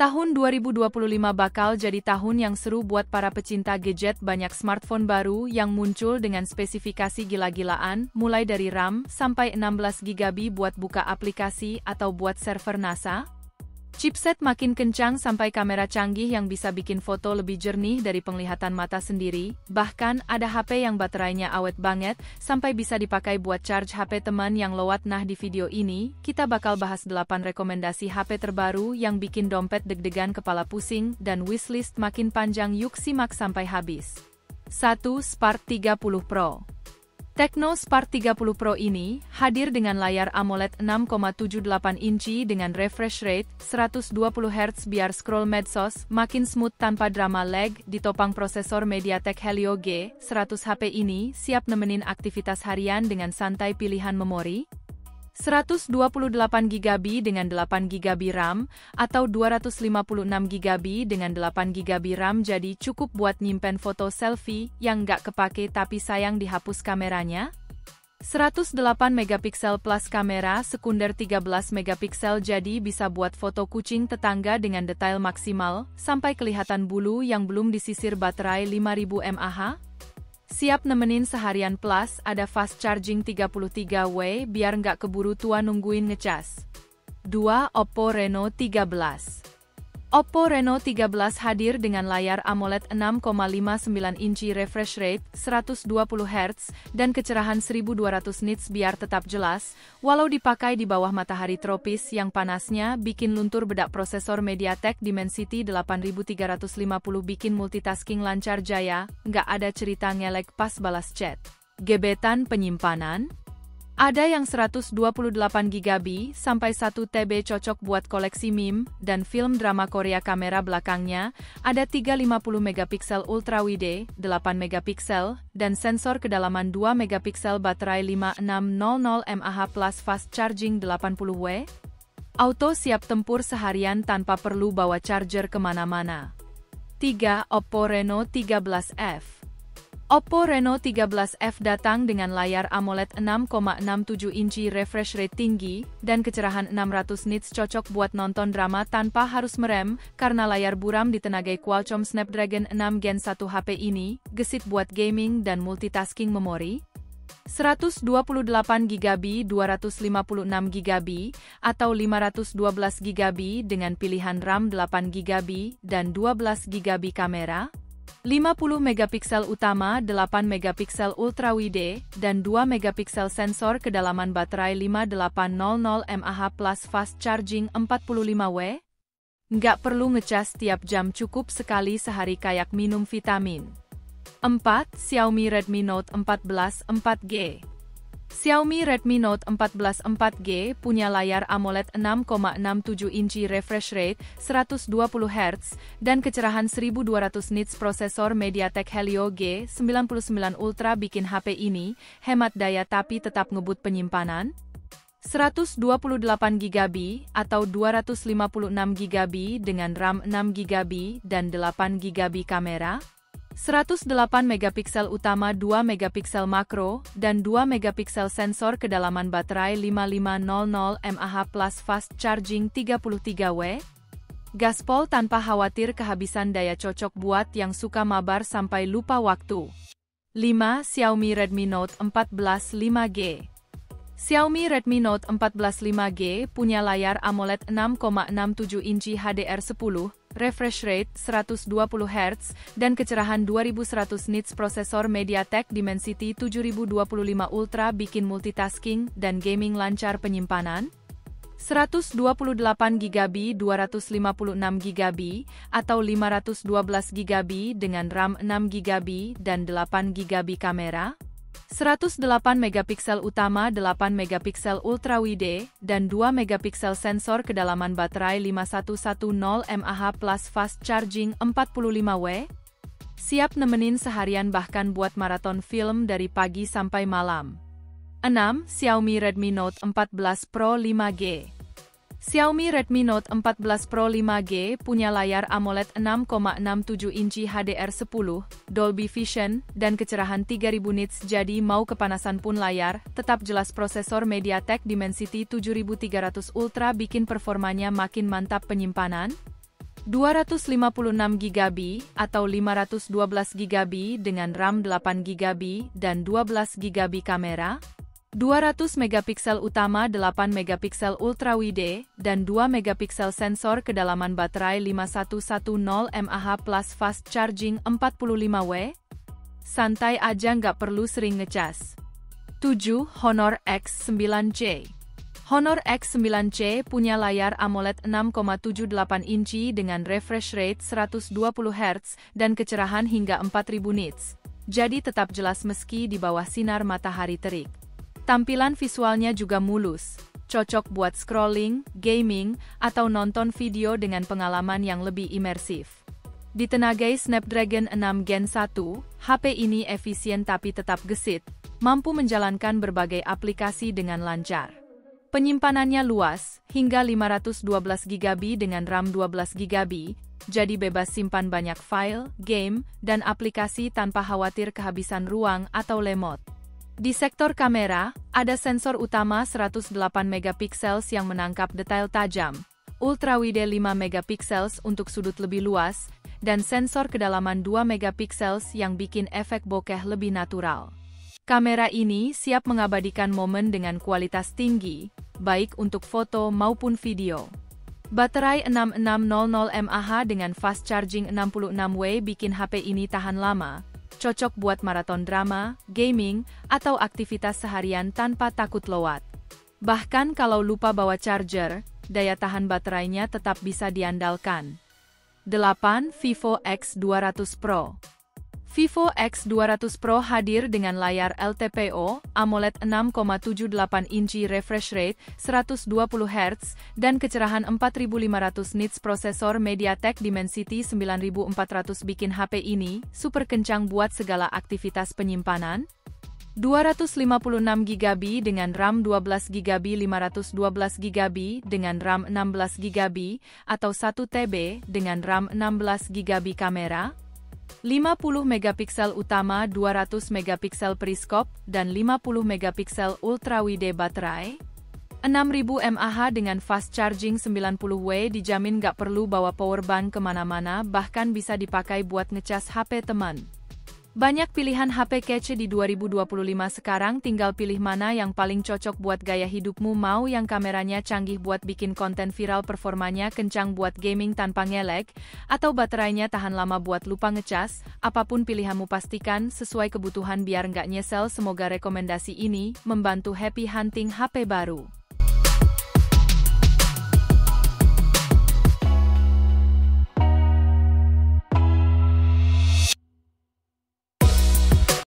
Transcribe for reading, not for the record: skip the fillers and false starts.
Tahun 2025 bakal jadi tahun yang seru buat para pecinta gadget. Banyak smartphone baru yang muncul dengan spesifikasi gila-gilaan, mulai dari RAM sampai 16GB buat buka aplikasi atau buat server NASA. Chipset makin kencang sampai kamera canggih yang bisa bikin foto lebih jernih dari penglihatan mata sendiri. Bahkan ada HP yang baterainya awet banget, sampai bisa dipakai buat charge HP teman yang lewat. Nah, di video ini, kita bakal bahas 8 rekomendasi HP terbaru yang bikin dompet deg-degan, kepala pusing, dan wishlist makin panjang. Yuk simak sampai habis. 1. Spark 30 Pro. Tecno Spark 30 Pro ini hadir dengan layar AMOLED 6,78 inci dengan refresh rate 120Hz biar scroll medsos makin smooth tanpa drama lag. Ditopang prosesor MediaTek Helio G100. HP ini siap nemenin aktivitas harian dengan santai. Pilihan memori 128GB dengan 8GB RAM atau 256GB dengan 8GB RAM, jadi cukup buat nyimpen foto selfie yang nggak kepake tapi sayang dihapus kameranya. 108MP plus kamera sekunder 13MP, jadi bisa buat foto kucing tetangga dengan detail maksimal sampai kelihatan bulu yang belum disisir. Baterai 5000 mAh. Siap nemenin seharian, plus ada fast charging 33W biar nggak keburu tua nungguin ngecas. 2. Oppo Reno 13. Oppo Reno 13 hadir dengan layar AMOLED 6,59 inci, refresh rate 120Hz, dan kecerahan 1200 nits biar tetap jelas, walau dipakai di bawah matahari tropis yang panasnya bikin luntur bedak. Prosesor MediaTek Dimensity 8350 bikin multitasking lancar jaya, nggak ada cerita ngelek pas balas chat. Gebetan penyimpanan ada yang 128GB sampai 1TB, cocok buat koleksi meme dan film drama Korea. Kamera belakangnya ada 350MP ultra wide, 8MP, dan sensor kedalaman 2MP. Baterai 5600 mAh plus fast charging 80W. Auto siap tempur seharian tanpa perlu bawa charger kemana-mana. 3. Oppo Reno 13F. Oppo Reno 13F datang dengan layar AMOLED 6,67 inci, refresh rate tinggi, dan kecerahan 600 nits, cocok buat nonton drama tanpa harus merem, karena layar buram ditenagai Qualcomm Snapdragon 6 Gen 1. HP ini gesit buat gaming dan multitasking. Memori 128GB 256GB atau 512GB dengan pilihan RAM 8GB dan 12GB. Kamera 50MP utama, 8MP ultra wide, dan 2MP sensor kedalaman. Baterai 5800 mAh plus fast charging 45W. Nggak perlu ngecas tiap jam, cukup sekali sehari kayak minum vitamin. 4. Xiaomi Redmi Note 14 4G. Xiaomi Redmi Note 14 4G punya layar AMOLED 6,67 inci, refresh rate 120Hz, dan kecerahan 1200 nits. Prosesor MediaTek Helio G99 Ultra bikin HP ini hemat daya tapi tetap ngebut. Penyimpanan 128GB atau 256GB dengan RAM 6GB dan 8GB. Kamera 108MP utama, 2MP makro, dan 2MP sensor kedalaman. Baterai 5500 mAh plus fast charging 33W. Gaspol tanpa khawatir kehabisan daya, cocok buat yang suka mabar sampai lupa waktu. 5. Xiaomi Redmi Note 14 5G. Xiaomi Redmi Note 14 5G punya layar AMOLED 6,67 inci HDR10, refresh rate 120Hz, dan kecerahan 2100 nits. Prosesor MediaTek Dimensity 7025 Ultra bikin multitasking dan gaming lancar. Penyimpanan 128GB 256GB atau 512GB dengan RAM 6GB dan 8GB. Kamera 108MP utama, 8MP ultra wide, dan 2MP sensor kedalaman. Baterai 5110 mAh plus fast charging 45W. Siap nemenin seharian, bahkan buat maraton film dari pagi sampai malam. 6. Xiaomi Redmi Note 14 Pro 5G. Xiaomi Redmi Note 14 Pro 5G punya layar AMOLED 6,67 inci HDR10, Dolby Vision, dan kecerahan 3000 nits, jadi mau kepanasan pun layar tetap jelas. Prosesor MediaTek Dimensity 7300 Ultra bikin performanya makin mantap. Penyimpanan 256GB atau 512GB dengan RAM 8GB dan 12GB kamera, 200 megapiksel utama 8 megapiksel ultrawide, dan 2 megapiksel sensor kedalaman baterai 5110 mAh plus fast charging 45W. Santai aja nggak perlu sering ngecas. 7. Honor X9C. Honor X9C punya layar AMOLED 6,78 inci dengan refresh rate 120 Hz dan kecerahan hingga 4000 nits. Jadi tetap jelas meski di bawah sinar matahari terik. Tampilan visualnya juga mulus, cocok buat scrolling, gaming, atau nonton video dengan pengalaman yang lebih imersif. Ditenagai Snapdragon 6 Gen 1, HP ini efisien tapi tetap gesit, mampu menjalankan berbagai aplikasi dengan lancar. Penyimpanannya luas, hingga 512GB dengan RAM 12GB, jadi bebas simpan banyak file, game, dan aplikasi tanpa khawatir kehabisan ruang atau lemot. Di sektor kamera, ada sensor utama 108 megapiksel yang menangkap detail tajam, ultrawide 5 megapiksel untuk sudut lebih luas, dan sensor kedalaman 2 megapiksel yang bikin efek bokeh lebih natural. Kamera ini siap mengabadikan momen dengan kualitas tinggi, baik untuk foto maupun video. Baterai 6600 mAh dengan fast charging 66W bikin HP ini tahan lama, cocok buat maraton drama, gaming, atau aktivitas seharian tanpa takut lowat. Bahkan kalau lupa bawa charger, daya tahan baterainya tetap bisa diandalkan. 8. Vivo X200 Pro. Vivo X200 Pro hadir dengan layar LTPO, AMOLED 6,78 inci refresh rate, 120 Hz, dan kecerahan 4500 nits. Prosesor MediaTek Dimensity 9400 bikin HP ini super kencang buat segala aktivitas penyimpanan. 256GB dengan RAM 12GB, 512GB dengan RAM 16GB, atau 1TB dengan RAM 16GB kamera, 50 megapiksel utama, 200 megapiksel periskop, dan 50 megapiksel ultrawide baterai, 6000 mAh dengan fast charging 90W, dijamin gak perlu bawa powerbank kemana-mana, bahkan bisa dipakai buat ngecas HP teman. Banyak pilihan HP kece di 2025 sekarang, tinggal pilih mana yang paling cocok buat gaya hidupmu. Mau yang kameranya canggih buat bikin konten viral, performanya kencang buat gaming tanpa nge-lag, atau baterainya tahan lama buat lupa ngecas? Apapun pilihanmu pastikan sesuai kebutuhan biar nggak nyesel. Semoga rekomendasi ini membantu happy hunting HP baru.